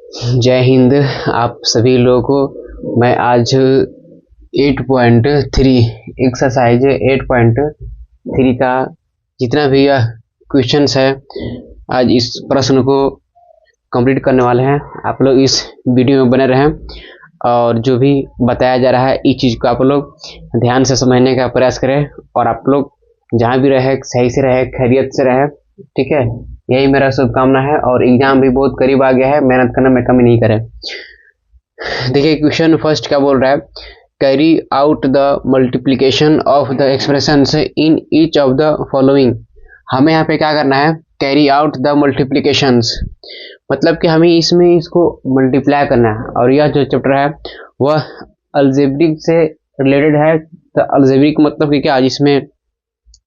जय हिंद आप सभी लोगों को। मैं आज 8.3 एक्सरसाइज 8.3 का जितना भी यह क्वेश्चंस है, आज इस प्रश्न को कंप्लीट करने वाले हैं। आप लोग इस वीडियो में बने रहें और जो भी बताया जा रहा है इस चीज़ को आप लोग ध्यान से समझने का प्रयास करें और आप लोग जहाँ भी रहे सही से रहे, खैरियत से रहे। ठीक है, यही मेरा शुभकामना है और एग्जाम भी बहुत करीब आ गया है, मेहनत करने में कमी नहीं करें। देखिए क्वेश्चन फर्स्ट क्या बोल रहा है, carry out the multiplication of the expressions in each of the following. हमें यहाँ पे क्या करना है, कैरी आउट द मल्टीप्लिकेशंस, मतलब कि हमें इसमें इसको मल्टीप्लाई करना है। और यह जो चैप्टर है वह अलजेब्रिक से रिलेटेड है। तो अलजेब्रिक मतलब कि क्या, जिसमें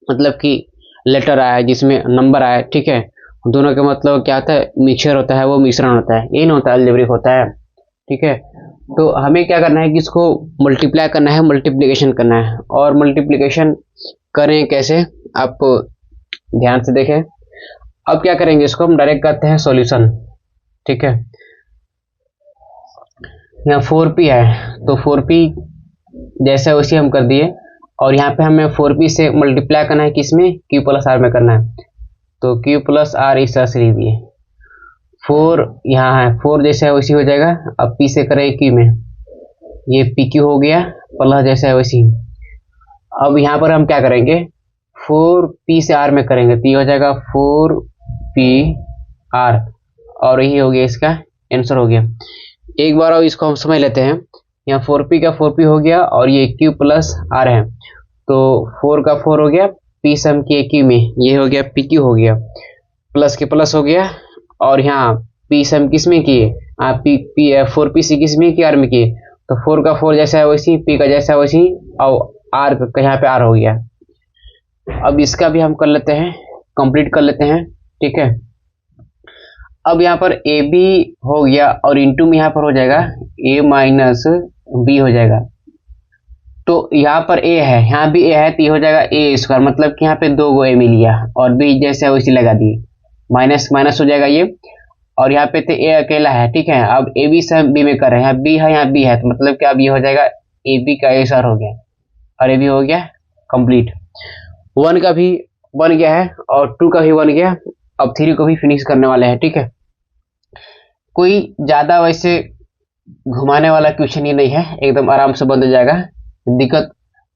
मतलब कि लेटर आया है, जिसमें नंबर आया है। ठीक है, दोनों का मतलब क्या होता है, मिक्सचर होता है, वो मिश्रण होता है, ये नहीं होता अलजेब्रिक होता है। ठीक है, तो हमें क्या करना है कि इसको मल्टीप्लाई करना है, मल्टीप्लिकेशन करना है। और मल्टीप्लिकेशन करें कैसे, आप ध्यान से देखें। अब क्या करेंगे, इसको हम डायरेक्ट करते हैं सॉल्यूशन। ठीक है, यहाँ 4p है तो 4p जैसे वैसे हम कर दिए। और यहाँ पे हमें 4p से मल्टीप्लाई करना है, किसमें, q प्लस आर में करना है। तो q प्लस आर इस तरह से लिख दिए। 4 यहाँ है, 4 जैसे है वैसे हो जाएगा। अब p से करें q में, ये pq हो गया, प्लस जैसे है वैसे। अब यहाँ पर हम क्या करेंगे, 4p से r में करेंगे तो ये हो जाएगा 4p r, और यही हो गया, इसका आंसर हो गया। एक बार और इसको हम समझ लेते हैं। यहाँ 4p का 4p हो गया और ये q प्लस r है, तो 4 का 4 हो गया, p सम किए q में, ये हो गया pq हो गया, प्लस के प्लस हो गया। और यहाँ p सम किस में किए, p 4p से किस में किए, r में किए। तो 4 का 4 जैसा है वैसी, p का जैसा है वैसी, और r का यहाँ पे r हो गया। अब इसका भी हम कर लेते हैं, कंप्लीट कर लेते हैं। ठीक है, अब यहाँ पर ए बी हो गया और इंटू में यहाँ पर हो जाएगा a माइनस बी हो जाएगा। तो यहाँ पर a है, यहाँ भी a है, तो ये हो जाएगा a स्क्वायर, मतलब कि यहाँ पे 2 गो a मिल गया और b जैसे है वैसे लगा दिए, माइनस माइनस हो जाएगा ये। और यहाँ पे तो a अकेला है। ठीक है, अब a b से हम b में कर रहे हैं, यहाँ b है यहाँ b है, तो मतलब कि अब ये हो जाएगा a b का a स्क्वायर हो गया और a b हो गया कंप्लीट। 1 का भी बन गया है और 2 का भी बन गया। अब 3 को भी फिनिश करने वाले हैं। ठीक है, कोई ज्यादा वैसे घुमाने वाला क्वेश्चन ही नहीं है, एकदम आराम से बन जाएगा, दिक्कत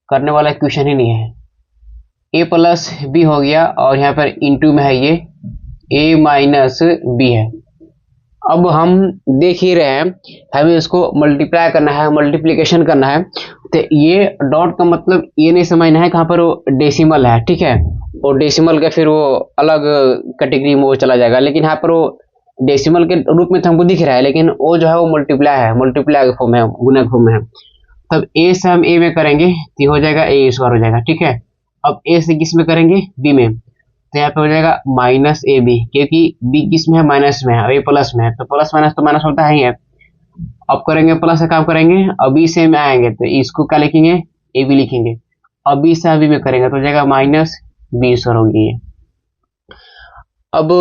करने वाला क्वेश्चन ही नहीं है। a प्लस बी हो गया और यहाँ पर इंटू में है ये a माइनस बी है। अब हम देख ही रहे हैं, हमें इसको मल्टीप्लाई करना है, मल्टीप्लिकेशन करना है। तो ये डॉट का मतलब ये नहीं समझना है कहाँ पर वो डेसिमल है। ठीक है, और डेसिमल का फिर वो अलग कैटेगरी में वो चला जाएगा, लेकिन यहाँ पर वो डेसिमल के रूप में तो हमको दिख रहा है, लेकिन वो जो है वो मल्टीप्लाई है, मल्टीप्लाई फॉर्म है, गुणक फॉर्म है। तब a से हम a में करेंगे तो हो जाएगा a स्क्वायर हो जाएगा। ठीक है, अब a से किस में करेंगे, b में, तो यहाँ पे हो जाएगा माइनस ए बी, क्योंकि b किस में है, माइनस में है, और a प्लस में है, तो प्लस माइनस तो माइनस होता ही है। अब करेंगे प्लस का काम करेंगे, अब b से में आएंगे तो इसको क्या लिखेंगे, a b लिखेंगे। अब b से b में करेंगे तो हो जाएगा माइनस b स्क्वायर होगी ये। अब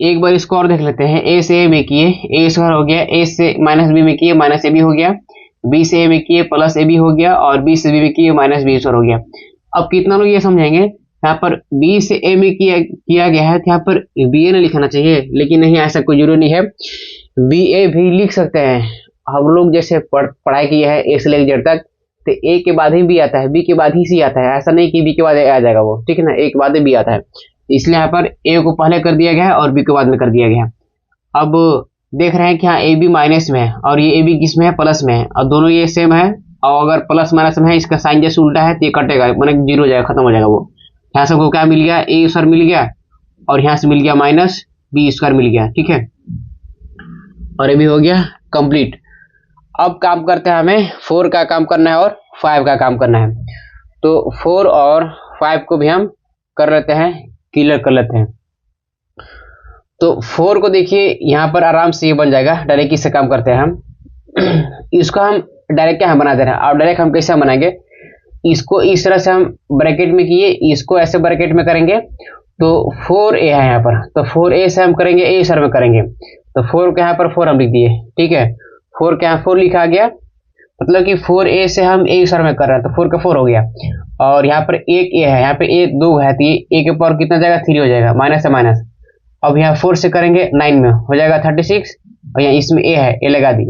एक बार इसको और देख लेते हैं, a से a में किए a स्क्वायर हो गया, a से माइनस b में किए माइनस ए बी हो गया, b से a में किए प्लस ए बी हो गया, और b से b में किए माइनस b स्क्वायर हो गया। अब कितना लोग ये समझेंगे, यहाँ पर b से a में किया गया है तो यहाँ पर ba नहीं लिखना चाहिए, लेकिन नहीं, ऐसा कोई जरूरी नहीं है, ba भी लिख सकते हैं। हम लोग जैसे पढ़ाई किया है a से लेकर z तक, तो a के बाद ही b आता है, b के बाद ही c आता है, ऐसा नहीं कि b के बाद a आ जाएगा वो। ठीक है ना, a के बाद b आता है, इसलिए यहाँ पर a को पहले कर दिया गया है और b को बाद में कर दिया गया है। अब देख रहे हैं कि यहाँ a b माइनस में है और ये a b किस में है, प्लस में है, और दोनों ये सेम है। और अगर प्लस माइनस में है, इसका साइन जैसे उल्टा है तो ये कटेगा, माने जीरो हो जाएगा, खत्म हो जाएगा वो। यहाँ सबको क्या मिल गया, a स्क्वायर मिल गया और यहाँ से मिल गया माइनस b स्क्वायर मिल गया। ठीक है, और ये भी हो गया कंप्लीट। अब काम करते हैं, हमें 4 का काम करना है और 5 का काम करना है। तो 4 और 5 को भी हम कर लेते हैं, क्लियर कर लेते हैं। तो 4 को देखिए यहाँ पर आराम से ये बन जाएगा, डायरेक्ट इससे काम करते हैं हम। इसको हम डायरेक्ट क्या बना दे रहे हैं, और डायरेक्ट हम कैसे बनाएंगे, इसको इस तरह से हम ब्रैकेट में किए, इसको ऐसे ब्रैकेट में करेंगे तो 4a है यहाँ पर, तो 4a से हम करेंगे ए सर में करेंगे, तो 4 के यहाँ पर 4 हम लिख दिए, ठीक है, 4 के यहाँ 4 लिखा गया, मतलब कि 4a से हम ए सर में कर रहे हैं, तो 4 का 4 हो गया, और यहाँ पर एक a है, यहाँ पे a 2 है, तो ये a के पावर कितना जाएगा 3 हो जाएगा, माइनस से माइनस। अब यहाँ 4 से करेंगे 9 में हो जाएगा 36, और यहाँ इसमें a है, a लगा दी,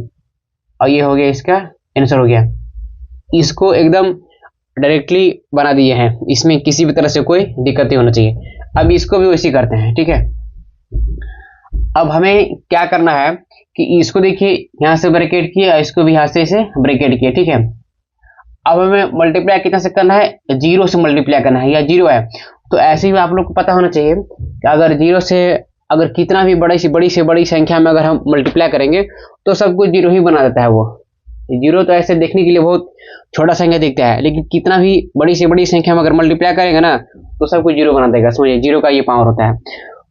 और ये हो गया इसका आंसर हो गया। इसको एकदम डायरेक्टली बना दिए हैं, इसमें किसी भी तरह से कोई दिक्कत नहीं होना चाहिए। अब इसको भी वैसे करते हैं, ठीक है। अब हमें क्या करना है कि इसको देखिए यहाँ से ब्रैकेट किया, इसको भी यहाँ से इसे ब्रैकेट किया, ठीक है। अब हमें मल्टीप्लाई कितना से करना है, 0 से मल्टीप्लाई करना है, या 0 है, तो ऐसे ही आप लोग को पता होना चाहिए कि अगर 0 से अगर कितना भी बड़ी से बड़ी संख्या में अगर हम मल्टीप्लाई करेंगे तो सब कुछ 0 ही बना देता है। वो 0 तो ऐसे देखने के लिए बहुत छोटा संख्या दिखता है, लेकिन कितना भी बड़ी से बड़ी संख्या में अगर मल्टीप्लाई करेंगे ना तो सब कुछ 0 बना देगा, समझिए 0 का ये पावर होता है।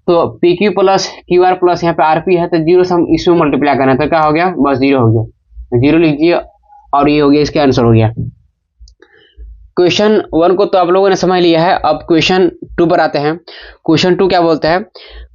तो P Q plus Q R plus यहाँ पे आर पी है, तो 0 से हम इसमें मल्टीप्लाई करना है, तो क्या हो गया, बस 0 हो गया, 0 लीजिए, और ये हो गया इसका आंसर हो गया। क्वेश्चन 1 को तो आप लोगों ने समझ लिया है। अब क्वेश्चन 2 पर आते हैं। क्वेश्चन 2 क्या बोलता है,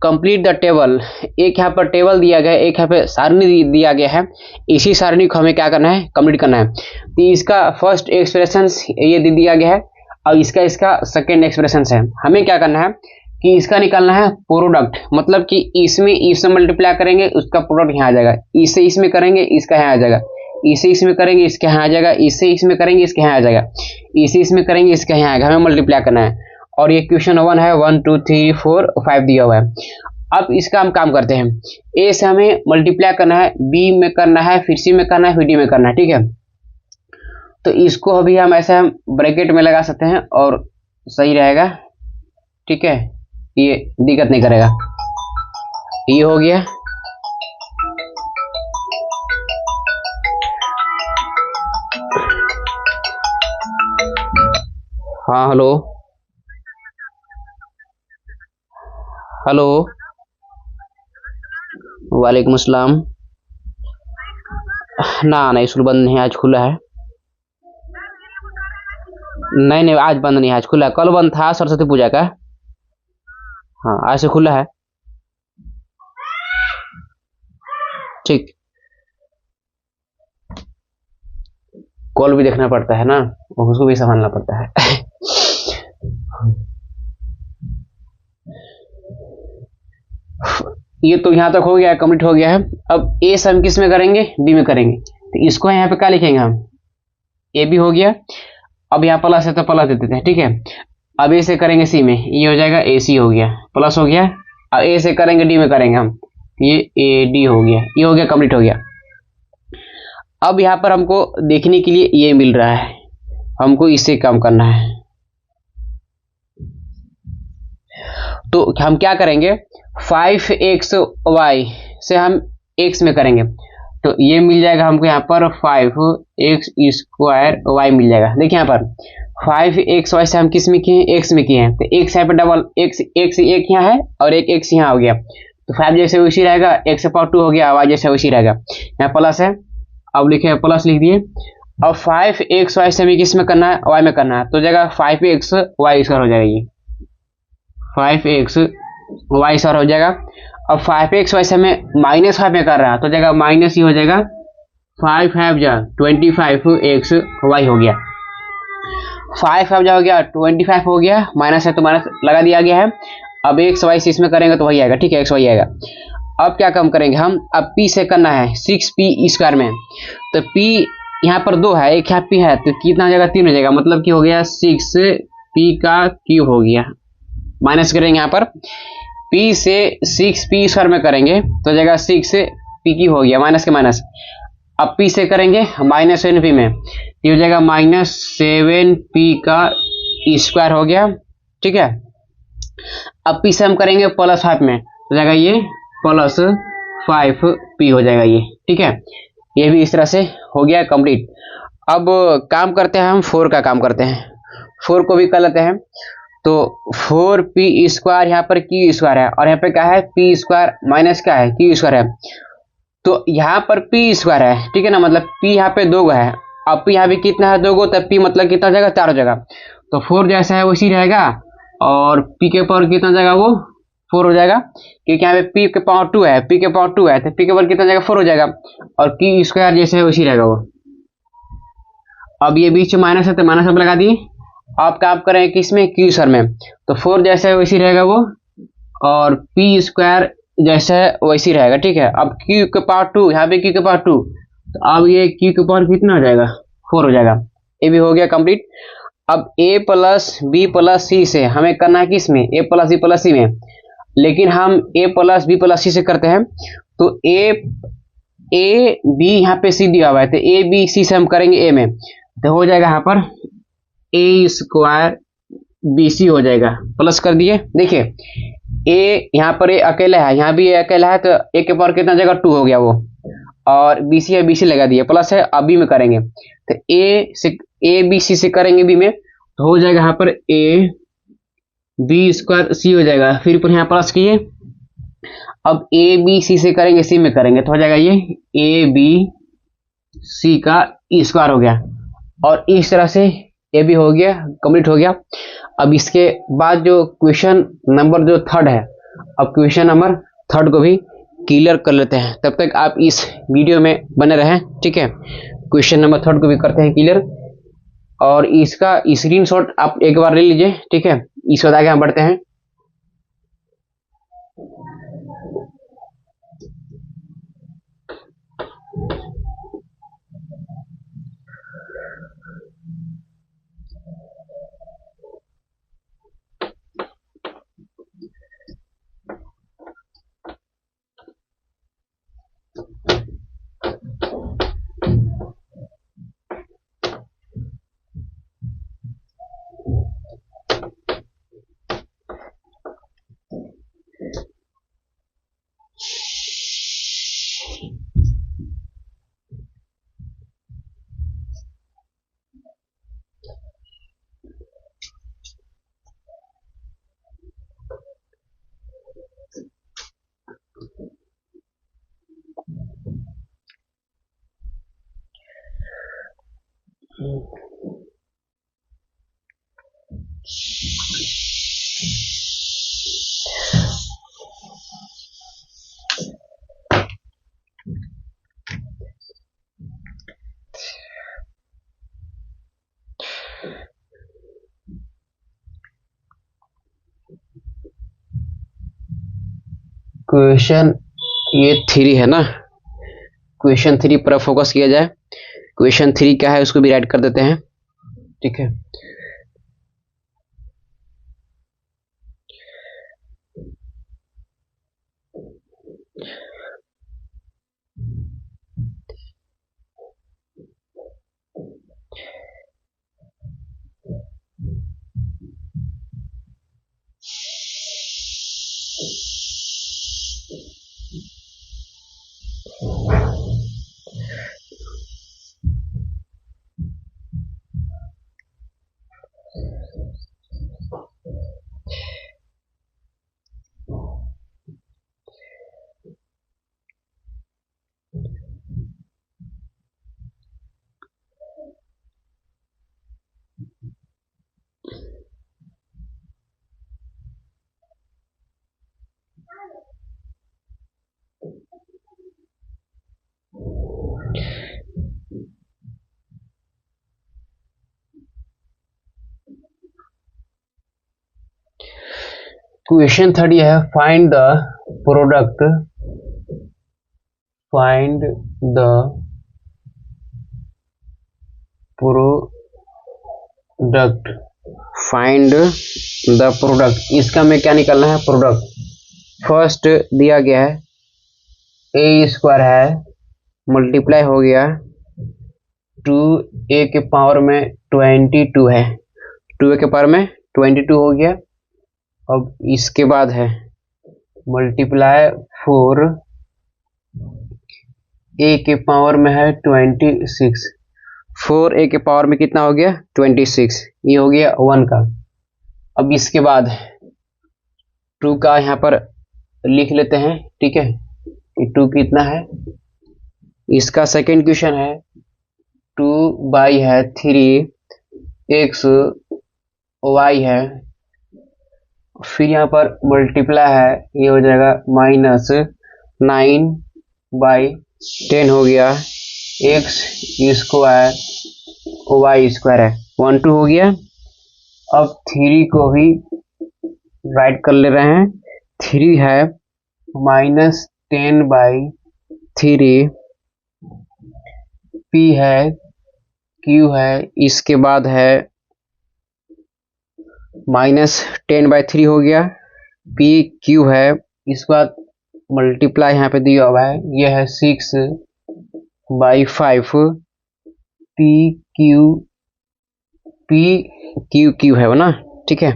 कंप्लीट द टेबल। एक यहाँ पर टेबल दिया गया है, एक यहाँ पे सारणी दिया गया है, इसी सारणी को हमें क्या करना है, कंप्लीट करना है। तो इसका फर्स्ट एक्सप्रेशन ये दे दिया गया है, और इसका सेकेंड एक्सप्रेशन है। हमें क्या करना है कि इसका निकालना है प्रोडक्ट, मतलब कि इसमें मल्टीप्लाई करेंगे उसका प्रोडक्ट यहाँ आ जाएगा, इससे इसमें करेंगे इसका यहाँ आ जाएगा, इसे इसमें करेंगे इसके यहाँ आ जाएगा, इससे इसमें करेंगे इसके यहाँ आ जाएगा, इसे इसमें करेंगे इसके यहाँ आएगा, हमें मल्टीप्लाई करना है। और ये क्वेश्चन 1 है, 1 2 3 4 5 दिया हुआ है। अब इसका हम काम करते हैं, ए से हमें मल्टीप्लाई करना है, बी में करना है, फिर सी में करना है, फिर डी में करना है, ठीक है। तो इसको अभी हम ऐसे ब्रैकेट में लगा सकते हैं और सही रहेगा, ठीक है, ये दिक्कत नहीं करेगा। ये हो गया, हाँ हेलो हेलो, वालेकुम अस्सलाम। ना स्कूल बंद नहीं, आज खुला है। नहीं आज बंद नहीं, आज खुला है, कल बंद था सरस्वती पूजा का। हाँ आज से खुला है, ठीक। कॉल भी देखना पड़ता है ना, उसको भी संभालना पड़ता है। ये तो यहाँ तक हो गया, कंप्लीट हो गया है। अब ए से हम किस में करेंगे, बी में करेंगे, तो इसको यहाँ पे क्या लिखेंगे हम, ए बी हो गया। अब यहाँ प्लस है तो प्लस दे देते हैं, ठीक है। अब ए से करेंगे सी में, ये हो जाएगा ए सी हो गया, प्लस हो गया। अब ए से करेंगे डी में करेंगे हम, ये ए डी हो गया, ये हो गया, कंप्लीट हो गया। अब यहाँ पर हमको देखने के लिए ये मिल रहा है, हमको इससे काम करना है, तो हम क्या करेंगे, 5xy से हम x में करेंगे, तो ये मिल जाएगा हमको यहाँ पर 5x² y मिल जाएगा। देखिए यहाँ पर 5xy से हम किस में किए हैं, x में किए हैं, तो x यहाँ पे डबल x एक यहाँ है और एक x यहाँ हो गया, तो 5 जैसे वैसी रहेगा, x पावर 2 हो गया, y जैसे वैसी रहेगा। यहाँ प्लस है, अब लिखे प्लस लिख दिए। अब 5xy से हमें किस में करना है, y में करना है, तो जगह 5xy² हो जाएगा, ये 5xy² हो जाएगा। अब 5xy से हमें -5 में कर रहा है, तो जगह माइनस ही हो जाएगा, 5 5 जा 25xy हो गया, 5 5 जा हो गया 25 हो गया, माइनस है तो माइनस लगा दिया गया है। अब xy से इसमें करेंगे तो वही आएगा, ठीक है, xy आएगा। अब क्या काम करेंगे हम, अब p से करना है 6p² में, तो p यहाँ पर 2 है, एक यहाँ p है, तो कितना हो जाएगा, 3 हो जाएगा, मतलब कि हो गया 6p का क्यूब हो गया। माइनस करेंगे यहाँ पर p से 6p² में करेंगे तो जगह 6p की हो गया, माइनस के माइनस। अब p से करेंगे -7p में, ये हो जाएगा -7p का स्क्वायर हो गया, ठीक है। अब p से हम करेंगे +5 में, तो जगह ये +5p हो जाएगा, ये ठीक है। ये भी इस तरह से हो गया कंप्लीट। अब काम करते हैं हम 4 का काम करते हैं, 4 को भी कर लेते हैं। तो 4p² यहाँ पर q² है, और यहाँ पे क्या है, p² माइनस क्या है, q² है, तो यहाँ पर p² है, ठीक है ना, मतलब p यहाँ पे 2 है, अब p यहाँ पे कितना है, 2 तब p मतलब कितना हो जाएगा, 4 हो जाएगा। तो 4 जैसा है वैसी रहेगा, और p के पावर कितना हो जाएगा, वो 4 हो जाएगा, क्योंकि यहाँ पे p के पावर 2 है, p के पावर 2 है, तो p के पावर कितना हो जाएगा, 4 हो जाएगा, और q स्क्वायर जैसे है वैसी रहेगा वो। अब ये बीच में माइनस है तो माइनस अब लगा दिए। आप क्या आप करें कि इसमें q सर में, तो 4 जैसे है वैसी रहेगा वो, और p स्क्वायर जैसे है वैसी रहेगा, ठीक है। अब q के पावर 2, यहाँ पे q के पावर 2, तो अब ये q के पावर कितना हो जाएगा, 4 हो जाएगा। ये भी हो गया कंप्लीट। अब a प्लस बी प्लस सी से हमें करना है किसमें, a प्लस बी प्लस सी में, लेकिन हम a प्लस बी प्लस सी से करते हैं, तो a बी यहाँ पे c दिया हुआ है, तो a बी सी से हम करेंगे a में, तो हो जाएगा यहाँ पर a स्क्वायर बी सी हो जाएगा, प्लस कर दिए। देखिए a यहाँ पर a अकेला है, यहाँ भी a अकेला है, तो a के पावर कितना जगह 2 हो गया वो, और बी सी है, बी सी लगा दिए, प्लस है, अब बी में करेंगे, तो a बी सी से करेंगे बी में, तो हो जाएगा यहाँ पर a बी स्क्वायर सी हो जाएगा, फिर पर यहाँ प्लस किए। अब a बी सी से करेंगे सी में करेंगे, तो हो जाएगा ये a बी सी का स्क्वायर हो गया, और इस तरह से ये भी हो गया, कंप्लीट हो गया। अब इसके बाद जो क्वेश्चन नंबर जो 3 है, अब क्वेश्चन नंबर 3 को भी क्लियर कर लेते हैं, तब तक आप इस वीडियो में बने रहें, ठीक है। क्वेश्चन नंबर 3 को भी करते हैं क्लियर, और इसका स्क्रीनशॉट आप एक बार ले लीजिए, ठीक है। इस बाद आगे हम बढ़ते हैं। क्वेश्चन ये 3 है ना, क्वेश्चन 3 पर फोकस किया जाए। क्वेश्चन 3 क्या है उसको भी राइट कर देते हैं, ठीक है। क्वेश्चन 3 है, find the product, find the product, find the product. इसका में क्या निकालना है, प्रोडक्ट। फर्स्ट दिया गया है a स्क्वायर है, मल्टीप्लाई हो गया 2a के पावर में 22 है, 2a के पावर में 22 हो गया। अब इसके बाद है मल्टीप्लाई 4 a के पावर में है 26, 4a के पावर में कितना हो गया 26, ये हो गया 1 का। अब इसके बाद 2 का यहाँ पर लिख लेते हैं, ठीक है, कि 2 कितना है। इसका सेकेंड क्वेश्चन है 2y है 3x y है फिर यहाँ पर मल्टीप्लाई है, ये हो जाएगा -9/10 हो गया, x स्क्वायर वाई स्क्वायर है, 1 2 हो गया। अब 3 को भी राइट कर ले रहे हैं, 3 है -10/3, p है, q है, इसके बाद है -10/3 हो गया, p q है, इसके बाद मल्टीप्लाई यहाँ पे दिया हुआ है, ये है 6/5 p q है वो ना, ठीक है,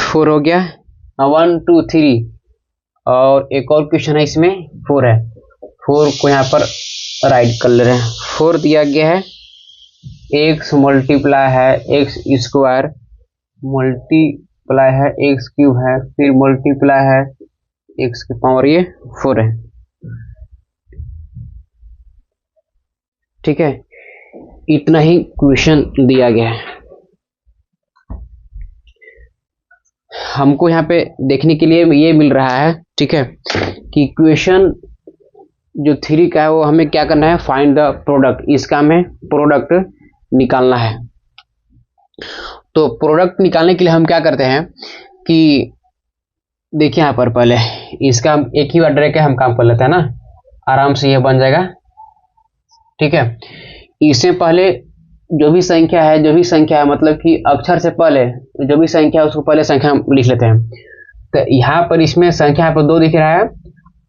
4 हो गया। 1 2 3 और एक और क्वेश्चन है, इसमें 4 है, 4 को यहाँ पर राइट कर ले रहे हैं। 4 दिया गया है, x मल्टीप्लाई है x स्क्वायर, मल्टीप्लाई है x क्यूब है, फिर मल्टीप्लाई है x की पावर, ये 4 है, ठीक है। इतना ही क्वेश्चन दिया गया है। हमको यहाँ पे देखने के लिए ये मिल रहा है, ठीक है, कि क्वेश्चन जो 3 का है वो हमें क्या करना है, फाइंड द प्रोडक्ट, इसका हमें प्रोडक्ट निकालना है। तो प्रोडक्ट निकालने के लिए हम क्या करते हैं कि देखिए यहाँ पर पहले इसका हम एक ही बार ड्रैग के हम काम कर लेते हैं ना, आराम से ये बन जाएगा, ठीक है। इससे पहले जो भी संख्या है मतलब कि अक्षर से पहले जो भी संख्या है उसको पहले संख्या हम लिख लेते हैं। तो यहाँ पर इसमें संख्या यहाँ पर 2 दिख रहा है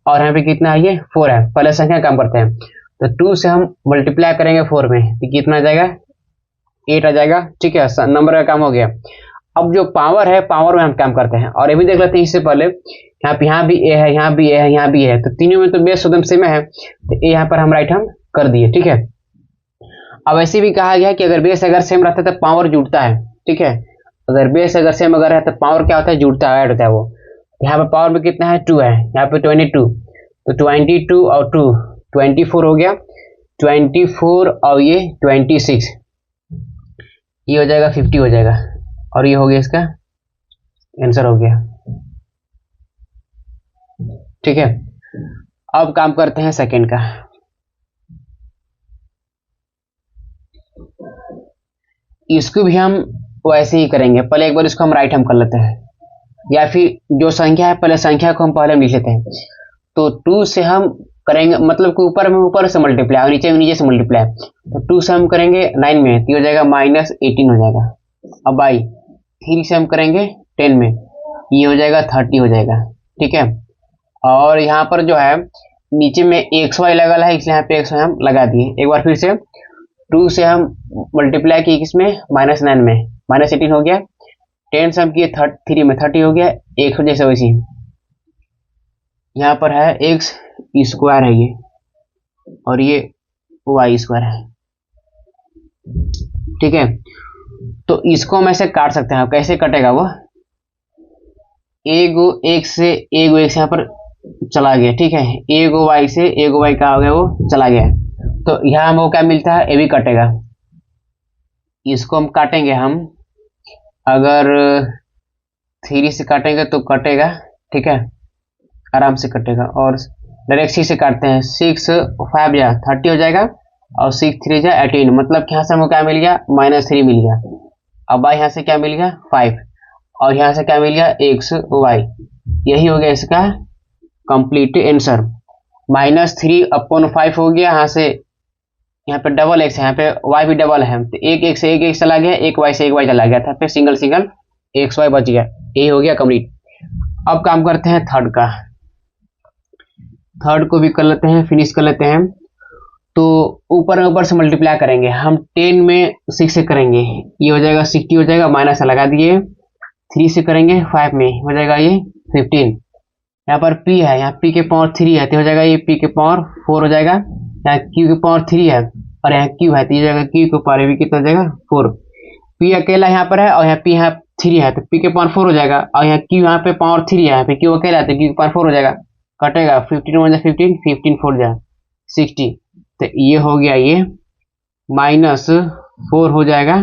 और यहाँ पे कितना है, ये 4 है, पहले संख्या काम करते हैं। तो 2 से हम मल्टीप्लाई करेंगे 4 में, तो कितना आ जाएगा, 8 आ जाएगा, ठीक है, नंबर का काम हो गया। अब जो पावर है, पावर में हम काम करते हैं, और ये भी देख लेते हैं इससे पहले, यहाँ भी ए है, यहाँ भी ए है, यहाँ भी है, तो तीनों में तो बेस एकदम सेम है, तो ए यहाँ पर हम राइट हम कर दिए, ठीक है। अब ऐसे भी कहा गया है कि अगर बेस अगर सेम रहता है तो पावर जुड़ता है, ठीक है, अगर बेस अगर सेम अगर है तो पावर क्या होता है, जुड़ता है, ऐड होता है वो। यहाँ पर पावर में कितना है, 2 है, यहाँ पे 22, तो 22 और 2 24 हो गया, 24 और ये 26, ये हो जाएगा 50 हो जाएगा, और ये हो गया इसका आंसर हो गया, ठीक है। अब काम करते हैं सेकंड का। इसको भी हम वैसे ही करेंगे, पहले एक बार इसको हम राइट हम कर लेते हैं, या फिर जो संख्या है पहले संख्या को हम पहले लिख लेते हैं। तो 2 से हम करेंगे, मतलब कि ऊपर में ऊपर से मल्टीप्लाई और नीचे में नीचे से मल्टीप्लाई, तो 2 से हम करेंगे 9 में, तो हो जाएगा -18 हो जाएगा। अब बाई 3 से हम करेंगे 10 में, ये हो जाएगा 30 हो जाएगा, ठीक है। और यहाँ पर जो है नीचे में XY लगा है, इसलिए यहाँ पे XY हम लगा दिए। एक बार फिर से 2 से हम मल्टीप्लाई किए किसमें, -9 में, -18 हो गया, 10 से हम किए 3 में, 30 हो गया, 1 जैसे वैसी यहाँ पर है x स्क्वायर है ये, और ये y स्क्वायर है, ठीक है। तो इसको हम ऐसे काट सकते हैं, कैसे कटेगा वो, एगो x से एगो x यहाँ पर चला गया, ठीक है, एगो y से एगो y का हो गया, वो चला गया, तो यहाँ हमको क्या मिलता है, ए भी कटेगा। इसको हम काटेंगे, हम अगर 3 से काटेंगे तो कटेगा, ठीक है, आराम से कटेगा। और डायरेक्ट 6 से काटते हैं, 6 5 जा 30 हो जाएगा, और 6 3 जा 18, मतलब कि यहाँ से हमको क्या मिल गया, -3 मिल गया। अब यहाँ से क्या मिल गया, 5, और यहाँ से क्या मिल गया, XY, यही हो गया इसका कंप्लीट आंसर। -3/5 हो गया, यहाँ से यहाँ पे डबल x है, यहाँ पे y भी डबल है, तो एक x से एक x चला गया, एक y से एक y चला गया था, फिर सिंगल xy बच गया, यही हो गया कंप्लीट। अब काम करते हैं थर्ड का, थर्ड को भी कर लेते हैं, फिनिश कर लेते हैं। तो ऊपर से मल्टीप्लाई करेंगे हम, 10 में 6 से करेंगे, ये हो जाएगा 60 हो जाएगा, माइनस लगा दिए, 3 से करेंगे 5 में हो जाएगा ये 15, यहाँ पर p है, यहाँ p के पावर 3 है, तो हो जाएगा ये p के पावर 4 हो जाएगा, यहाँ q के पावर 3 है, और यहाँ q है, तो ये जाएगा q के पावर भी कितना हो जाएगा 4, p अकेला यहाँ पर है, और यहाँ p यहाँ 3 है, तो p के पावर 4 हो जाएगा, और यहाँ q यहाँ पे पावर 3 है, यहाँ पे q अकेला है, तो q के पावर 4 हो जाएगा, कटेगा 15 15 15 4 जा 60, तो ये हो गया, ये -4 हो जाएगा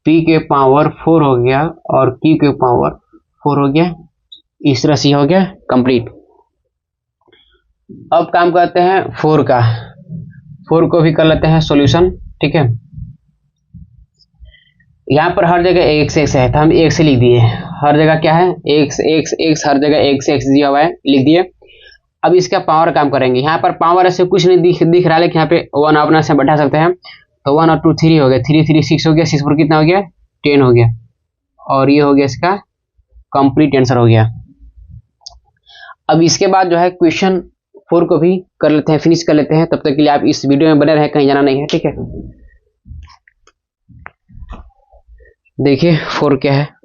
p के पावर 4 हो गया और q के पावर 4 हो गया। इस तरह से हो गया कंप्लीट। अब काम करते हैं 4 का। 4 को भी कर लेते हैं सॉल्यूशन। ठीक है, यहाँ पर हर जगह x x है तो हम x से लिख दिए। हर जगह क्या है, x x x, हर जगह x x दिया हुआ है, लिख दिए। अब इसका पावर काम करेंगे। यहाँ पर पावर ऐसे कुछ नहीं दिख रहा, लेकिन यहाँ पे 1 अपना से बैठा सकते हैं। तो 1 और 2 3 हो गया, 3 3 6 हो गया, 6 4 कितना हो गया 10 हो गया। और ये हो गया इसका कंप्लीट आंसर हो गया। अब इसके बाद जो है क्वेश्चन 4 को भी कर लेते हैं, फिनिश कर लेते हैं। तब तक के लिए आप इस वीडियो में बने रहे, कहीं जाना नहीं है। ठीक है, देखिए 4 क्या है।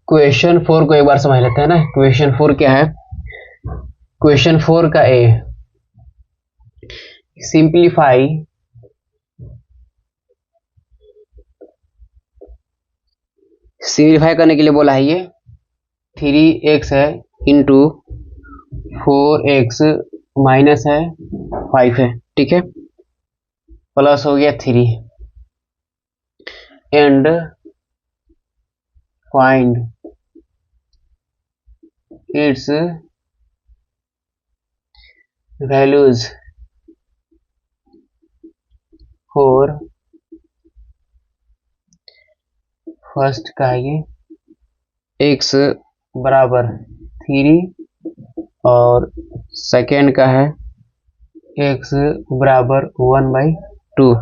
क्वेश्चन 4 को एक बार समझ लेते हैं ना। क्वेश्चन 4 क्या है, क्वेश्चन 4 का ए, सिंप्लीफाई करने के लिए बोला है। ये 3x है इंटू 4x माइनस है 5 है। ठीक है, प्लस हो गया 3 and find it's values for first का ये x बराबर 3 और सेकेंड का है x बराबर 1/2।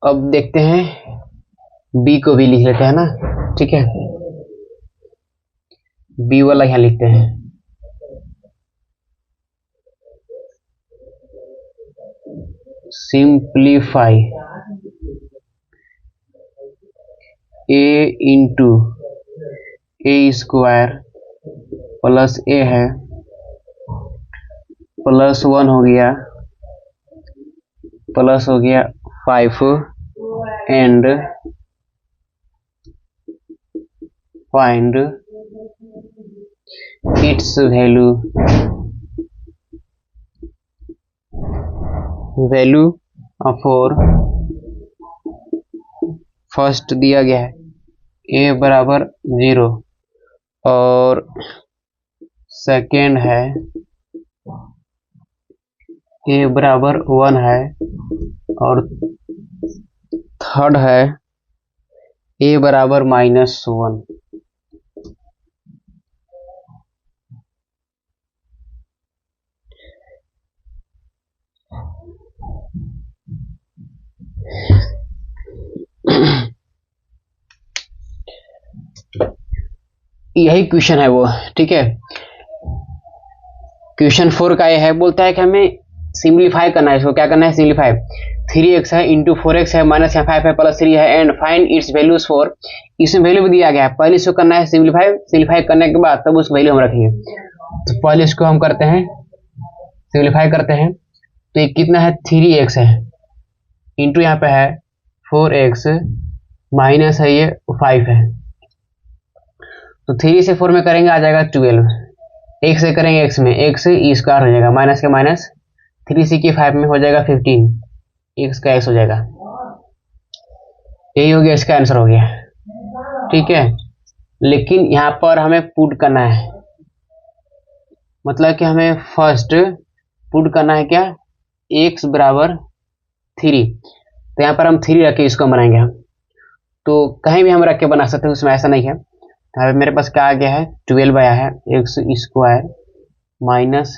अब देखते हैं b को भी लिख लेते हैं ना। ठीक है, b वाला यहाँ लिखते हैं। Simplify a into a square plus a है प्लस 1 हो गया, प्लस हो गया 5 and find its value for first दिया गया है a बराबर 0 और सेकेंड है a बराबर 1 है और थर्ड है a बराबर -1। यही क्वेश्चन है वो। ठीक है, क्वेश्चन 4 का ये है, बोलता है कि हमें सिंप्लीफाई करना है। इसको क्या करना है, सिंप्लीफाई। 3x है इंटू 4x है माइनस 5 है प्लस 3 है and find it's values for. इसमें वैल्यू भी दिया गया है। पहले इसको करना है सिंप्लीफाई करने के बाद तब उस वैल्यू हम रखेंगे। तो पहले इसको हम करते हैं सिंप्लीफाई करते हैं। तो ये कितना है 3x है इंटू यहाँ पे है 4x माइनस है ये 5 है। तो 3 से 4 में करेंगे आ जाएगा 12। x से करेंगे x में x ई स्क्वायर हो जाएगा, माइनस के माइनस 3 से 5 में हो जाएगा 15, x का x हो जाएगा। यही हो गया, इसका आंसर हो गया। ठीक है, लेकिन यहाँ पर हमें पुट करना है, मतलब कि हमें फर्स्ट पुट करना है क्या, x बराबर 3। तो यहाँ पर हम 3 रख के इसको बनाएंगे हम। तो कहीं भी हम रख के बना सकते हैं, उसमें ऐसा नहीं है। यहाँ पे मेरे पास क्या आ गया है 12 आया है, x स्क्वायर माइनस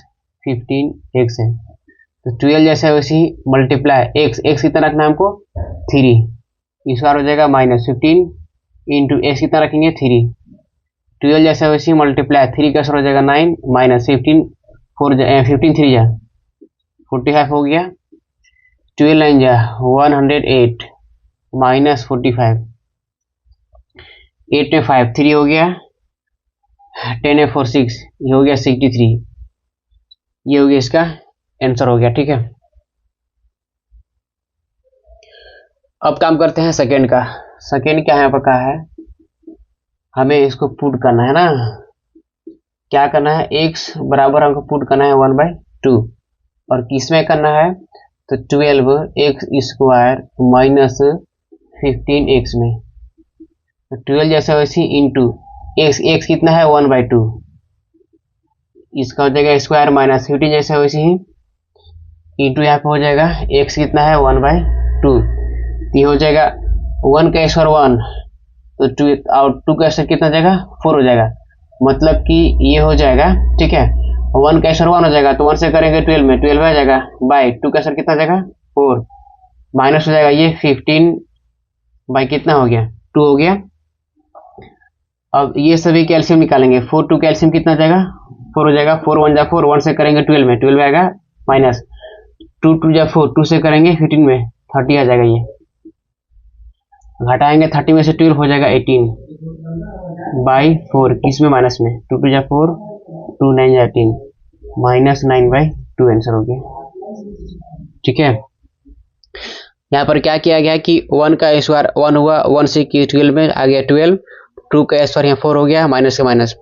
15x है। तो 12 जैसे वैसे ही मल्टीप्लाई x कितना रखना है हमको 3 स्क्वायर हो जाएगा माइनस 15 इंटू x कितना रखेंगे 3 12 जैसे वैसे मल्टीप्लाई 3 का हो जाएगा 9 माइनस 15 15 3 जा 45 हो गया। 12 9 जा 108 माइनस 45 8 में 5 3 हो गया 10 में 4 6 ये हो गया 63। ये हो गया इसका आंसर हो गया। ठीक है, अब काम करते हैं सेकेंड का। सेकेंड क्या यहाँ पर कहा है, हमें इसको पुट करना है ना। क्या करना है, x बराबर हमको पुट करना है 1/2 और किसमें करना है तो 12x² माइनस 15x में। तो 12 जैसे वैसे इंटू x कितना है 1/2, इसका हो जाएगा स्क्वायर माइनस 15 जैसे वैसे ही इंटू यहाँ पे हो जाएगा x कितना है 1/2, ये हो जाएगा 1 का स्क्वायर 1 तो 2 और 2 का स्क्वायर कितना जाएगा 4 हो जाएगा, मतलब कि ये हो जाएगा। ठीक है, 1 का स्क्वायर 1 हो जाएगा तो 1 से करेंगे 12 में 12 आ जाएगा बाय 2 का स्क्वायर कितना जाएगा 4 माइनस हो जाएगा ये 15 बाय कितना हो गया 2 हो गया। अब ये सभी कैल्शियम निकालेंगे 4 2 कैल्शियम कितना जाएगा 4 हो जाएगा 4 1 जा 4 1 से करेंगे 12 में 12 आएगा माइनस 2 2 जा 4 2 से करेंगे 15 में 30 आ जाएगा। ये घटाएंगे 30 में से 12 हो जाएगा 18 बाई 4 किस में माइनस में 2 2 जा 4 2 9 जा 18 माइनस 9/2 आंसर हो गया। ठीक है, यहाँ पर क्या किया गया कि 1 का स्क्वायर 1 हुआ 1 से की 12 में आ गया 12 2 का स्क्वायर यहाँ 4 हो गया माइनस का माइनस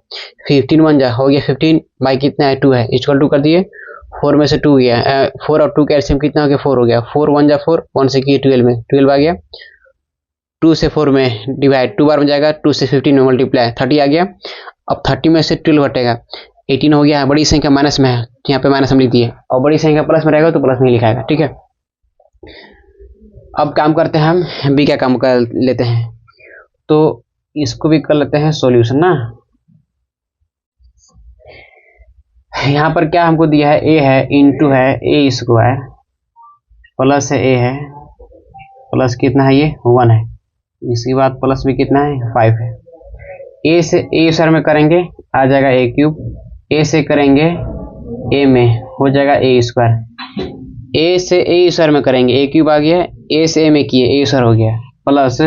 15 1 जा हो गया 15 बाई कितना है 2 है इक्वल टू कर दिए 4 में से 2 गया 4 और 2 का एलसीएम कितना हो गया 4 हो गया 4 1 जा 4 1 से की 12 में 12 आ गया 2 से 4 में डिवाइड 2 बार में जाएगा 2 से 15 में मल्टीप्लाई 30 आ गया। अब 30 में से 12 घटेगा 18 हो गया, बड़ी संख्या माइनस में है यहाँ पे माइनस हम लिख दिए और बड़ी संख्या प्लस में रहेगा तो प्लस में लिखाएगा। ठीक है, अब काम करते हैं हम बी का काम कर लेते हैं, तो इसको भी कर लेते हैं सॉल्यूशन ना। यहाँ पर क्या हमको दिया है ए है इंटू है ए स्क्वायर प्लस है ए है प्लस कितना है ये 1 है, इसके बाद प्लस भी कितना है 5 है। ए से ए स्क्वायर में करेंगे आ जाएगा ए क्यूब, ए से करेंगे ए में हो जाएगा ए स्क्वायर, ए से ए स्क्वायर में करेंगे ए क्यूब आ गया, ए से ए में किए ए स्क्वायर हो गया प्लस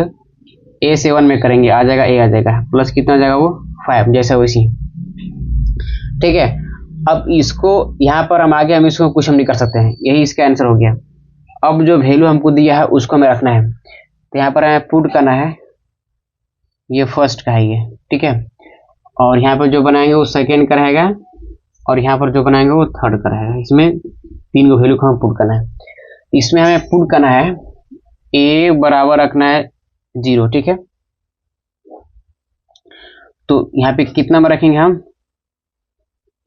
ए से 1 में करेंगे आ जाएगा ए आ जाएगा प्लस कितना आ जाएगा वो 5 जैसा वैसी। ठीक है, अब इसको यहाँ पर हम आगे हम इसको कुछ हम नहीं कर सकते हैं, यही इसका आंसर हो गया। अब जो वैल्यू हमको दिया है उसको हमें रखना है, तो यहाँ पर हमें पुट करना है ये फर्स्ट का है ये। ठीक है, और यहाँ पर जो बनाएंगे वो सेकेंड का रहेगा और यहाँ पर जो बनाएंगे वो थर्ड का रहेगा। इसमें 3 को वैल्यू को हमें पुट करना है, इसमें हमें पुट करना है ए बराबर रखना है 0। ठीक है, तो यहाँ पे कितना में रखेंगे हम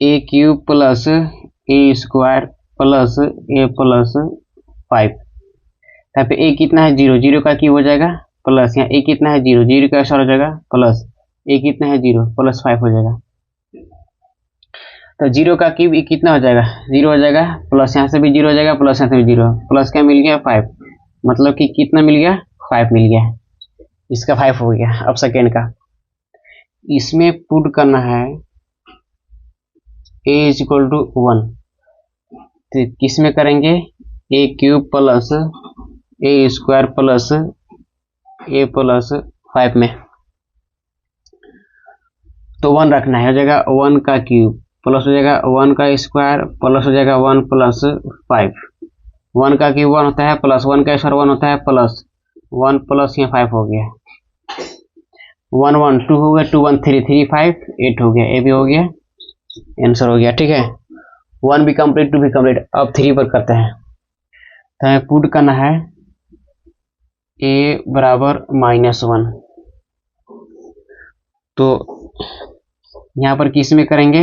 ए क्यूब प्लस ए स्क्वायर प्लस ए प्लस 5, यहाँ पे ए कितना है 0 0 का क्यूब हो जाएगा प्लस यहाँ ए कितना है 0 0 का स्क्वायर हो जाएगा प्लस ए कितना है 0 प्लस 5 हो जाएगा। तो 0 का क्यूब ए कितना हो जाएगा 0 हो जाएगा प्लस यहाँ से भी 0 हो जाएगा प्लस यहाँ से भी 0 प्लस क्या मिल गया 5, मतलब कि कितना मिल गया 5 मिल गया, इसका 5 हो गया। अब सेकेंड का इसमें पुट करना है a इज इक्वल टू 1, तो किस में करेंगे ए क्यूब प्लस ए स्क्वायर प्लस ए प्लस 5 में, तो 1 रखना है, हो जाएगा 1 का क्यूब प्लस हो जाएगा 1 का स्क्वायर प्लस हो जाएगा 1 प्लस 5, 1 का क्यूब 1 होता है प्लस 1 का स्क्वायर 1 होता है प्लस 1 प्लस यहाँ 5 हो गया 1 1 2 हो गया 2 1 3 3 5 8 हो गया, ए भी हो गया आंसर हो गया। ठीक है, 1 भी कंप्लीट 2 भी कंप्लीट। अब 3 पर करते हैं, तो हमें पुट करना है a बराबर -1, तो यहाँ पर किस में करेंगे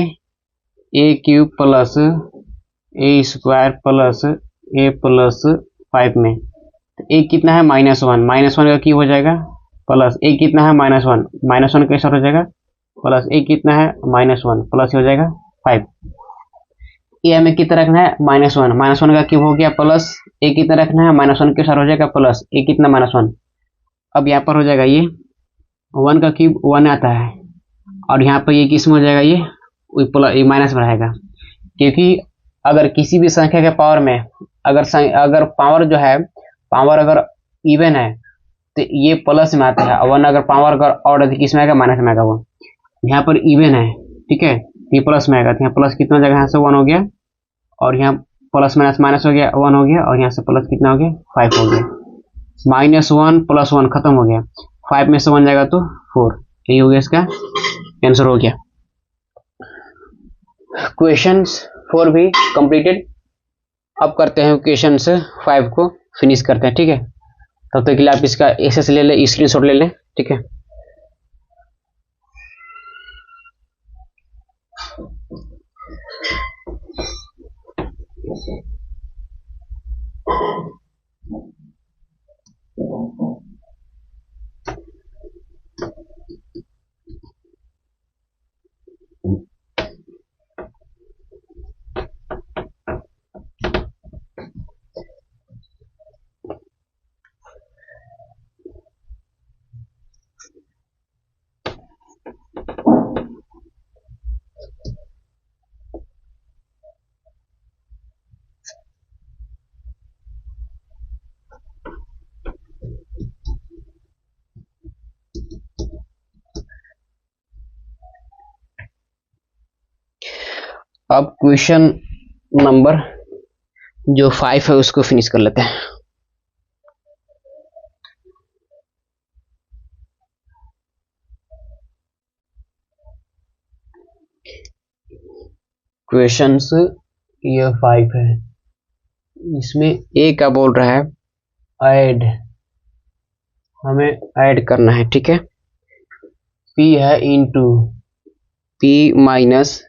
ए क्यूब प्लस ए स्क्वायर प्लस ए प्लस 5 में, तो ए कितना है -1 का क्यूब हो जाएगा प्लस ए कितना है -1 कैसा हो जाएगा प्लस ए कितना है -1 प्लस हो जाएगा 5, ए हमें कितना रखना है -1 का क्यूब हो गया प्लस ए कितना रखना है -1 के साथ हो जाएगा प्लस ए कितना -1। अब यहाँ पर हो जाएगा ये 1 का क्यूब 1 आता है और यहाँ पर ये किस में हो जाएगा, ये माइनस में रहेगा, क्योंकि अगर किसी भी संख्या के पावर में अगर पावर जो है, पावर अगर इवन है तो ये प्लस में आता है, और अगर पावर अगर ऑड है तो किस में आएगा, माइनस में आएगा। वो यहाँ पर इवन है, ठीक है, ये प्लस में आएगा, तो यहाँ प्लस कितना हो जाएगा, यहाँ से 1 हो गया, और यहाँ प्लस माइनस माइनस हो गया, 1 हो गया, और यहाँ से प्लस कितना हो गया, 5 हो गया। -1 + 1 खत्म हो गया, 5 में से 1 जाएगा तो 4, यही हो गया, इसका आंसर हो गया। क्वेश्चन 4 भी कंप्लीटेड। अब करते हैं क्वेश्चन 5 को फिनिश करते हैं, ठीक है। तब तक के लिए आप इसका एक्सेस ले लें, स्क्रीनशॉट ले लें, ठीक है। अब क्वेश्चन नंबर जो 5 है उसको फिनिश कर लेते हैं। क्वेश्चंस ये 5 है, इसमें ए का बोल रहा है ऐड, हमें ऐड करना है, ठीक है। पी है इंटू पी माइनस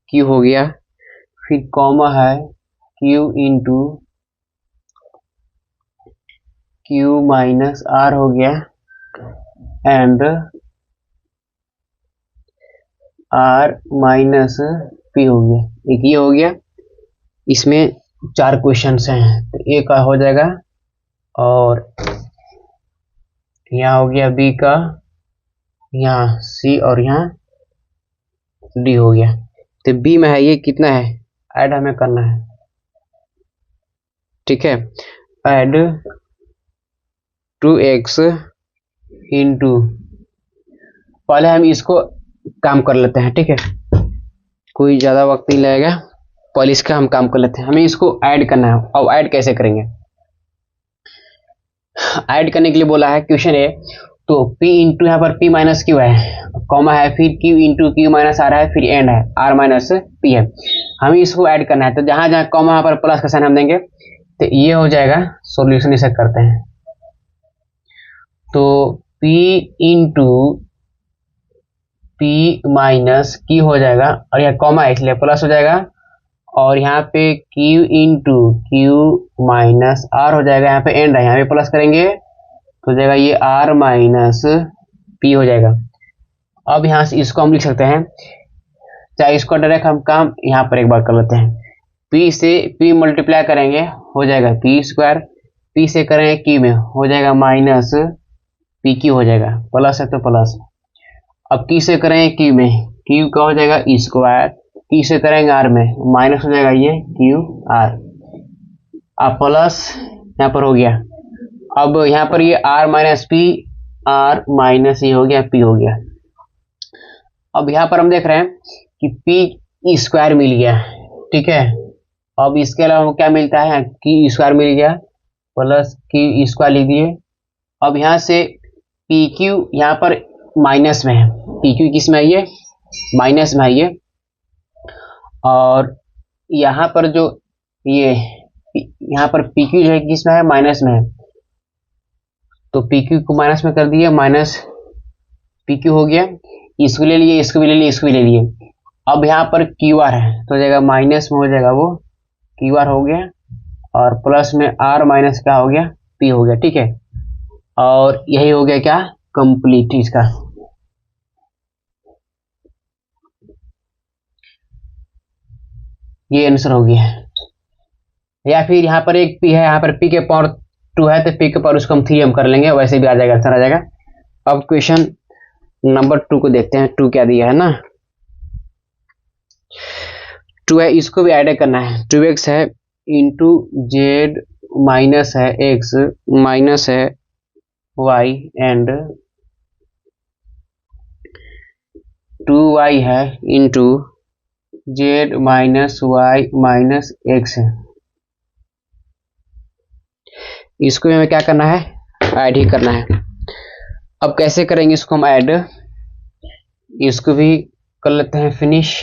क्यू हो गया, फिर कॉमा है Q into Q minus R हो गया, एंड आर माइनस पी हो गया। एक ये हो गया, इसमें 4 क्वेश्चंस हैं, तो ए का हो जाएगा, और यहाँ हो गया बी का, यहाँ सी, और यहाँ डी हो गया। तो बी में है, ये कितना है, ऐड हमें करना है, ठीक है। ऐड 2x इंटू, पहले हम इसको काम कर लेते हैं, ठीक है, कोई ज़्यादा वक्त नहीं लगेगा, पहले इसका हम काम कर लेते हैं। हमें इसको ऐड करना है। अब ऐड कैसे करेंगे, ऐड करने के लिए बोला है क्वेश्चन ए, तो p इंटू यहाँ पर p माइनस क्यू है, कॉमा है, फिर q into Q minus R है, फिर एंड है r माइनस p है। हमें इसको ऐड करना है, तो जहां जहां कॉमा यहाँ पर प्लस का साइन हम देंगे, तो ये हो जाएगा सॉल्यूशन। इसे करते हैं, तो p into p minus Q हो जाएगा, और यहाँ कॉमा है इसलिए प्लस हो जाएगा, और यहाँ पे q into Q minus R हो जाएगा, यहाँ पे एंड है, यहाँ पे प्लस करेंगे तो हो जाएगा ये r माइनस p हो जाएगा। अब यहाँ से इसको हम लिख सकते हैं, चाहे इसको डायरेक्ट हम काम यहाँ पर एक बार कर लेते हैं, p से p मल्टीप्लाई करेंगे हो जाएगा p², p से करेंगे q में हो जाएगा माइनस pq हो जाएगा, प्लस है तो प्लस। अब q से करेंगे q में, q का हो जाएगा स्क्वायर, q से करेंगे r में माइनस हो जाएगा ये qr, अब प्लस यहाँ पर हो गया। अब यहाँ पर ये r minus p, r minus ये हो गया p हो गया। अब यहाँ पर हम देख रहे हैं कि p² मिल गया, ठीक है। अब इसके अलावा क्या मिलता है, q² मिल गया, प्लस q² लिख दिए। अब यहाँ से pq यहाँ पर माइनस में है, pq किस में है, ये माइनस में है ये, और यहाँ पर जो ये यहाँ पर pq जो है किस में है, माइनस में है, तो pq को माइनस में कर दिए, माइनस pq हो गया। इसको ले लिए, इसको भी ले लिए, इसको भी ले लिए। अब यहाँ पर qr है तो हो जाएगा माइनस में हो जाएगा वो qr हो गया, और प्लस में r माइनस क्या हो गया, p हो गया, ठीक है। और यही हो गया क्या, कंप्लीट इसका। ये आंसर हो गया। या फिर यहाँ पर एक p है, यहाँ पर p के पावर 2 है, तो p के पावर उसको हम 3 हम कर लेंगे, वैसे भी आ जाएगा, आंसर आ जाएगा। अब क्वेश्चन नंबर 2 को देखते हैं, 2 क्या दिया है ना, 2 है, इसको भी ऐड करना है। 2x है इंटू जेड माइनस है x माइनस है y एंड 2y है into Z minus y minus x है। इसको हमें क्या करना है, ऐड ही करना है। अब कैसे करेंगे इसको हम ऐड, इसको भी कर लेते हैं फिनिश।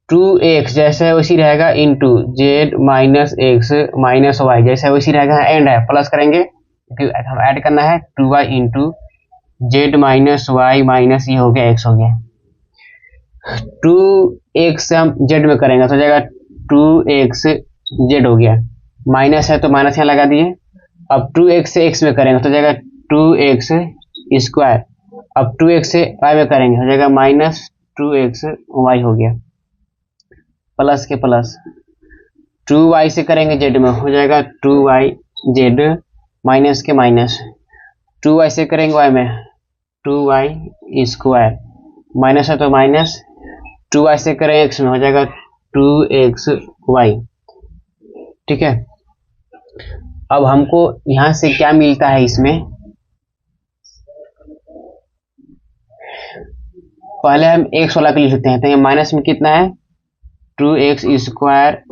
2x जैसे वैसी रहेगा into Z minus X minus Y जैसे वैसी रहेगा, एंड है प्लस करेंगे क्योंकि हम ऐड करना है 2y into Z minus Y minus ये हो गया x हो गया। 2x से हम जेड में करेंगे तो हो जाएगा 2x जेड हो गया, माइनस है तो माइनस यहाँ लगा दिए। अब 2x से x में करेंगे तो हो जाएगा 2x स्क्वायर, अब 2x से y में करेंगे हो जाएगा माइनस 2x y हो गया, प्लस के प्लस 2y से करेंगे जेड में हो जाएगा 2y जेड, माइनस के माइनस 2y से करेंगे y में 2y स्क्वायर, माइनस है तो माइनस 2y से करेंगे x में हो जाएगा 2xy। ठीक है, अब हमको यहां से क्या मिलता है, इसमें पहले हम x वाला के लिख लेते हैं, तो ये माइनस में कितना है 2x स्क्वायर,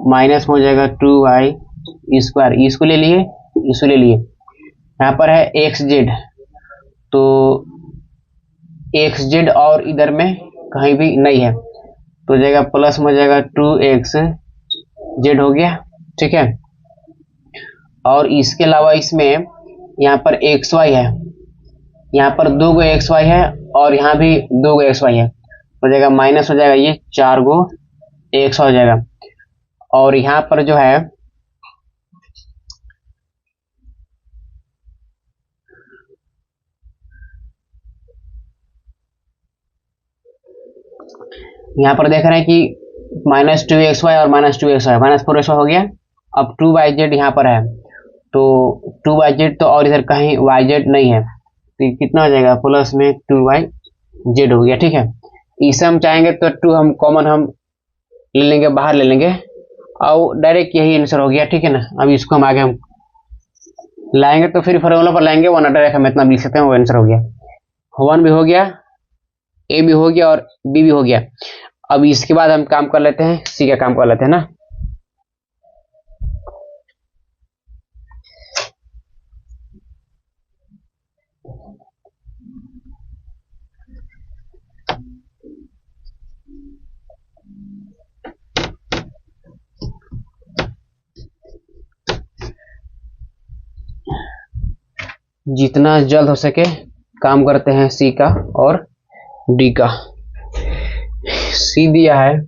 माइनस में हो जाएगा 2y स्क्वायर, इसको ले लिए इसको ले लिए। यहाँ पर है एक्स जेड, तो एक्स जेड और इधर में कहीं भी नहीं है तो हो जाएगा प्लस में हो जाएगा 2x जेड हो गया। ठीक है, और इसके अलावा इसमें यहाँ पर xy है, यहाँ पर 2 गो xy है और यहाँ भी 2 गो xy है, हो जाएगा माइनस हो जाएगा ये 4 गो x हो जाएगा। और यहाँ पर जो है यहाँ पर देख रहे हैं कि माइनस 2xy और माइनस 2xy माइनस 4xy हो गया। अब 2yz यहाँ पर है तो 2yz तो और इधर कहीं yz नहीं है तो कितना हो जाएगा प्लस में 2yz हो गया। ठीक है, इसे हम चाहेंगे तो 2 हम कॉमन हम ले लेंगे, बाहर ले लेंगे और डायरेक्ट यही आंसर हो गया। ठीक है ना, अब इसको हम आगे हम लाएंगे तो फिर फॉर्मूला पर लाएंगे, वन डायरेक्ट हम इतना लिख सकते हैं, वो आंसर हो गया। 1 भी हो गया, ए भी हो गया और बी भी हो गया। अब इसके बाद हम काम कर लेते हैं, सी का काम कर लेते हैं ना। जितना जल्द हो सके काम करते हैं सी का और डी का। सी दिया है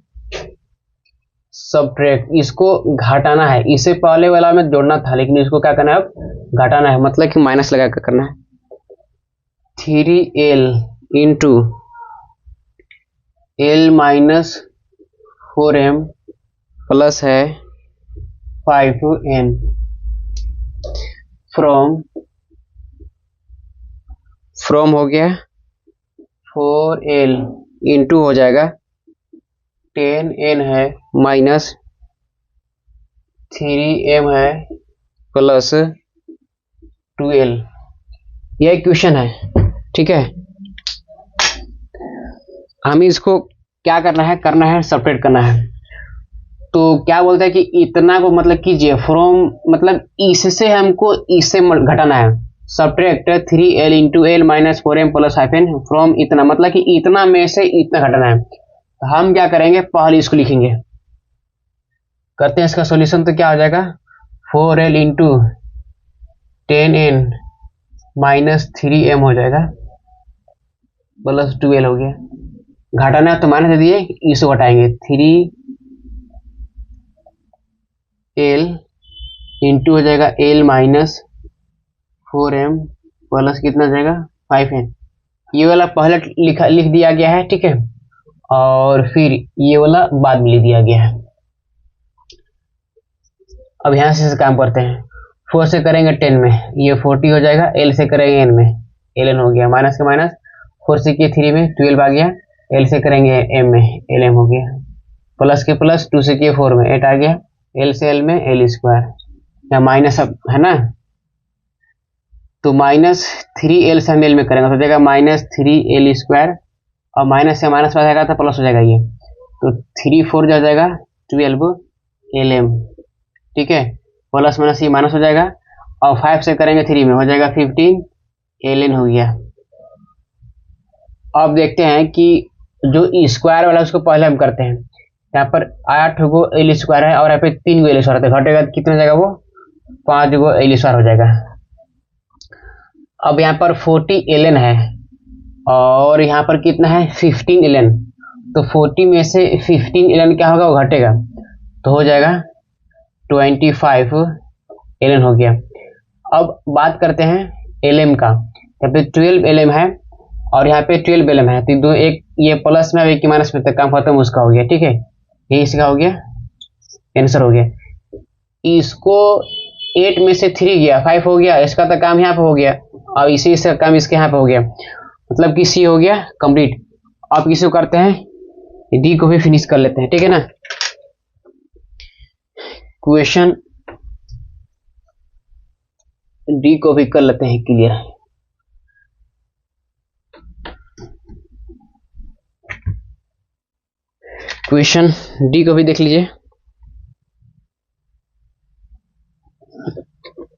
सबट्रैक्ट, इसको घटाना है, इसे पहले वाला में जोड़ना था लेकिन इसको क्या करना है अब घटाना है, मतलब कि माइनस लगा कर करना है। 3l into l minus 4m plus है 5n फ्रॉम हो गया 4l इंटू हो जाएगा 10n है माइनस 3m है प्लस 2l, यह इक्वेशन है। ठीक है, हमें इसको क्या करना है सेपरेट करना है। तो क्या बोलते हैं कि इतना को मतलब कीजिए फ्रॉम, मतलब इससे हमको इससे घटाना है। Subtract 3l into L minus 4m plus hyphen from इतना, मतलब कि इतना में से इतना घटाना है। तो हम क्या करेंगे, पहले इसको लिखेंगे, करते हैं इसका सॉल्यूशन। तो क्या हो जाएगा 4l into 10n minus 3m हो जाएगा प्लस 2l हो गया। घटाना है तो माइनस दे दिए, इसको घटाएंगे 3l इंटू हो जाएगा l माइनस 4m प्लस कितना जाएगा 5n, ये वाला पहले लिख दिया गया है। ठीक है, और फिर ये वाला बाद में लिख दिया गया है। अब यहां से काम करते हैं, 4 से करेंगे 10 में, ये 40 हो जाएगा, l से करेंगे n में एल एन हो गया, माइनस के माइनस 4 से किए 3 में 12 आ गया, एल से करेंगे एम में एल एम हो गया, प्लस के प्लस 2 से किए 4 में 8 आ गया, एल से एल में एल स्क्वायर, या माइनस अब है ना, तो माइनस 3 एल से हम एल में करेंगे तो हो जाएगा माइनस 3 एल स्क्वायर, और माइनस से माइनस आ जाएगा तो प्लस हो जाएगा ये, तो 3 4 जा जाएगा 12 एल एम, ठीक है, प्लस माइनस ये माइनस हो जाएगा, और 5 से करेंगे 3 में हो जाएगा 15 एल एन हो गया। अब देखते हैं कि जो स्क्वायर वाला उसको पहले हम करते हैं, यहाँ पर 8 गो एल स्क्वायर है और यहाँ पे 3 गो एल स्क्वायर है, घटेगा कितना जाएगा वो 5 गो एल स्क्वायर हो जाएगा। अब यहाँ पर 40 एल एन है और यहाँ पर कितना है 15 एल एन, तो 40 में से 15 एल एन क्या होगा वो घटेगा, तो हो जाएगा 25 एल एन हो गया। अब बात करते हैं एल एम का, यहाँ पे 12 एल एम है और यहाँ पे 12 एल एम है, तो दो एक ये प्लस में एक माइनस में, तो काम खत्म उसका हो गया, ठीक है, ये इसका हो गया आंसर हो गया। इसको 8 में से 3 गया 5 हो गया, इसका तो काम यहाँ पे हो गया, और इसी से काम इसके यहाँ पे हो गया, मतलब कि सी हो गया कंप्लीट। अब किसी को करते हैं डी को भी फिनिश कर लेते हैं, ठीक है ना। क्वेश्चन डी को भी कर लेते हैं क्लियर। क्वेश्चन डी को भी देख लीजिए।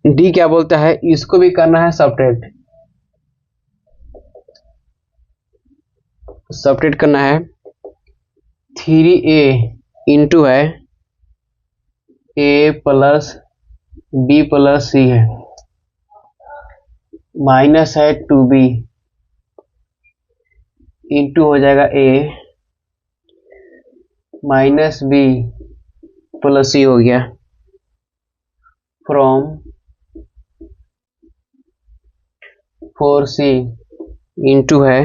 डी क्या बोलता है, इसको भी करना है सब्ट्रैक्ट, सब्ट्रैक्ट करना है 3a इंटू है a plus b plus c है, माइनस है 2b इंटू हो जाएगा a minus b plus c हो गया, फ्रॉम 4c इंटू है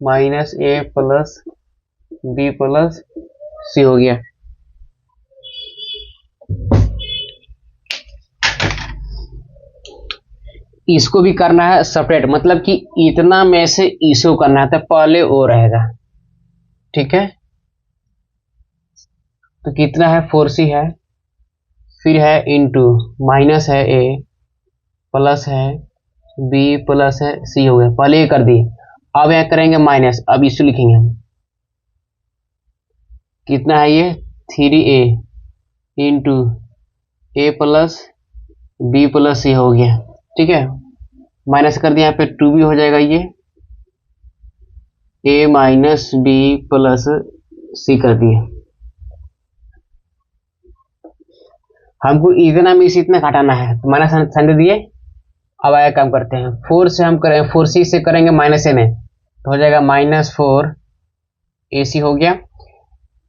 minus a plus b plus c हो गया। इसको भी करना है सेपरेट, मतलब कि इतना में से इसको करना है, तो पहले ओ रहेगा, ठीक है, तो कितना है 4c है, फिर है इंटू माइनस है a प्लस है b प्लस है c हो गया, पहले ये कर दिए। अब यहाँ करेंगे माइनस, अब इसको लिखेंगे हम, कितना है ये 3a into a plus b plus c हो गया, ठीक है, माइनस कर दिया, यहाँ पे 2b हो जाएगा, ये a minus b plus c कर दिए। हमको इतना में से इतना घटाना है, तो माइनस साइन दे दिए। अब आया काम करते हैं, 4 से हम करें 4c से करेंगे माइनस a में, तो हो जाएगा माइनस 4ac हो गया।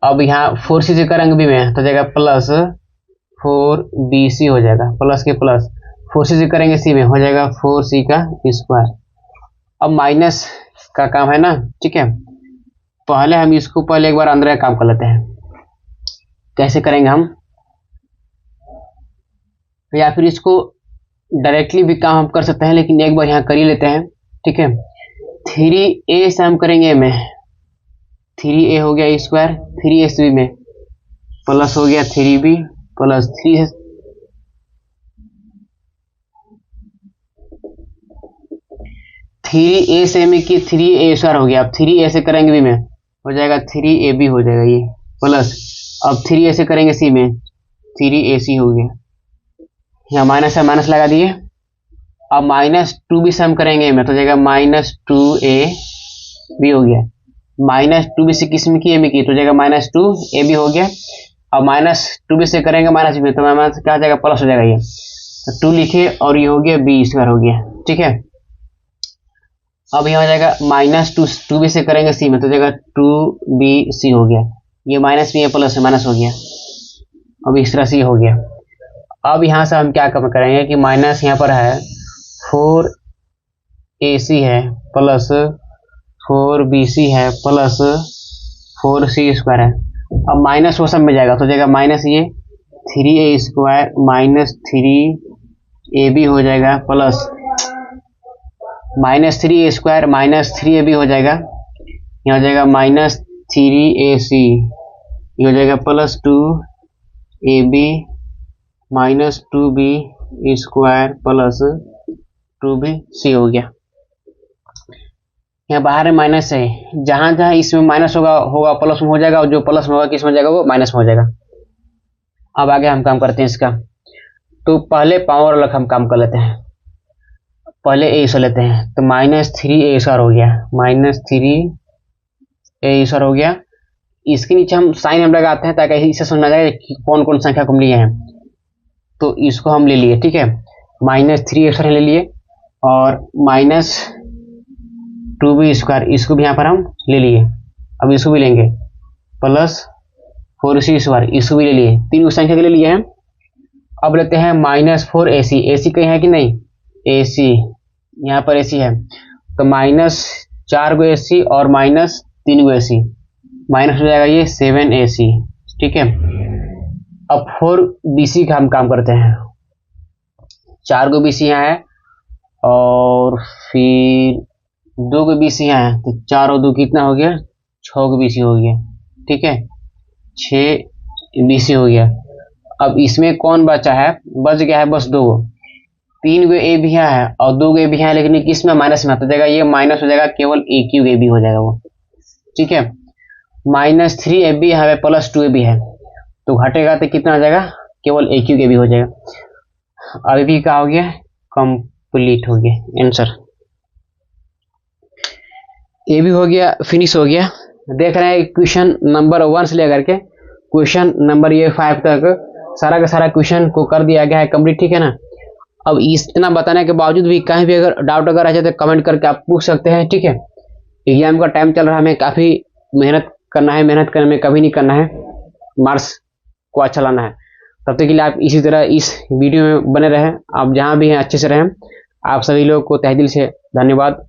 अब यहाँ 4c से करेंगे b में, तो हो जाएगा प्लस 4bc हो जाएगा, प्लस के प्लस 4c से करेंगे c में, हो जाएगा 4c का स्क्वायर। अब माइनस का काम है ना, ठीक है, पहले हम इसको पहले एक बार अंदर काम कर लेते हैं, कैसे करेंगे हम, या फिर इसको डायरेक्टली भी काम हम कर सकते हैं, लेकिन एक बार यहाँ कर ही लेते हैं, ठीक है। 3a से हम करेंगे में, 3a हो गया स्क्वायर, 3ac में प्लस हो गया 3b प्लस 3a से में कि 3a स्क्वायर हो गया, अब 3a से करेंगे b में, हो जाएगा 3ab हो जाएगा ये, प्लस अब 3a से करेंगे c में, 3ac हो गया, यहाँ माइनस है माइनस लगा दिए। अब माइनस 2b से हम करेंगे में, तो हो जाएगा माइनस 2ab हो गया, माइनस 2b से किस में की, ए में की, तो हो जाएगा माइनस 2ab हो गया। अब माइनस 2b से करेंगे माइनस में, तो माइनस क्या हो जाएगा प्लस हो जाएगा, ये तो 2 लिखे और ये हो गया b स्क्वायर हो गया, ठीक है। अब यहाँ हो जाएगा माइनस 2b से करेंगे c में, तो हो जाएगा 2bc हो गया, ये माइनस में ये प्लस है माइनस हो गया, अब इस तरह से हो गया। अब यहाँ से हम क्या कम करेंगे कि माइनस यहाँ पर है 4ac है प्लस 4bc है प्लस 4c स्क्वायर है, अब माइनस वो सब में जाएगा, तो जाएगा माइनस ये 3a स्क्वायर माइनस 3ab हो जाएगा प्लस -3a² -3ab हो जाएगा, यहाँ हो जाएगा -3ac, ये हो जाएगा +2ab -2b² +2bc हो गया। यहाँ बाहर में माइनस है, जहां जहां इसमें माइनस होगा प्लस में हो जाएगा, और जो प्लस में होगा किस में हो जाएगा, वो माइनस में हो जाएगा। अब आगे हम काम करते हैं इसका। तो पहले पावर वाला हम काम कर लेते हैं, पहले ए से लेते हैं। तो -3a² हो गया, -3a² हो गया। इसके नीचे हम साइन हम लगाते हैं ताकि इसे समझ जाए कि कौन कौन संख्या को हम लिए हैं। तो इसको हम ले लिए, ठीक है, -3a² ले लिए, और -2b², इसको भी यहाँ पर हम ले लिए। अब इसको भी लेंगे, +4c², इसको भी ले लिए, तीन संख्या के लिए लिए हैं। अब लेते हैं -4ac, ac कहीं है कि नहीं, ac यहाँ पर ac है, तो -4 ac और -3 ac, माइनस हो जाएगा ये 7ac, ठीक है। अब 4bc का हम काम करते हैं। 4 bc यहाँ है, और फिर 2 bc यहाँ है, तो 4 और 2 कितना हो गया, 6 bc हो गया, ठीक है, 6 bc हो गया। अब इसमें कौन बचा है, बच गया है बस 2, 3 a भी यहाँ है और 2 a भी यहाँ है, लेकिन किस में माइनस में, तो जाएगा ये माइनस हो जाएगा, केवल a³ हो जाएगा वो, ठीक है। -3ab यहाँ पे +2ab है, तो घटेगा तो कितना हो जाएगा, केवल a³ हो जाएगा। अभी भी क्या हो गया, कंप्लीट हो गया आंसर, ये भी हो गया, फिनिश हो गया। देख रहे हैं क्वेश्चन नंबर 1 से लेकर के क्वेश्चन नंबर ये 5 तक सारा का सारा क्वेश्चन को कर दिया गया है कंप्लीट, ठीक है ना। अब इतना बताने के बावजूद भी कहीं भी अगर डाउट अगर आ जाए तो कमेंट करके आप पूछ सकते हैं, ठीक है। एग्जाम का टाइम चल रहा है, हमें काफ़ी मेहनत करना है, मेहनत करने में कभी नहीं करना है, मार्क्स को अच्छा लाना है। तब तक के लिए आप इसी तरह इस वीडियो में बने रहें, आप जहाँ भी हैं अच्छे से रहें। आप सभी लोग को तहे दिल से धन्यवाद।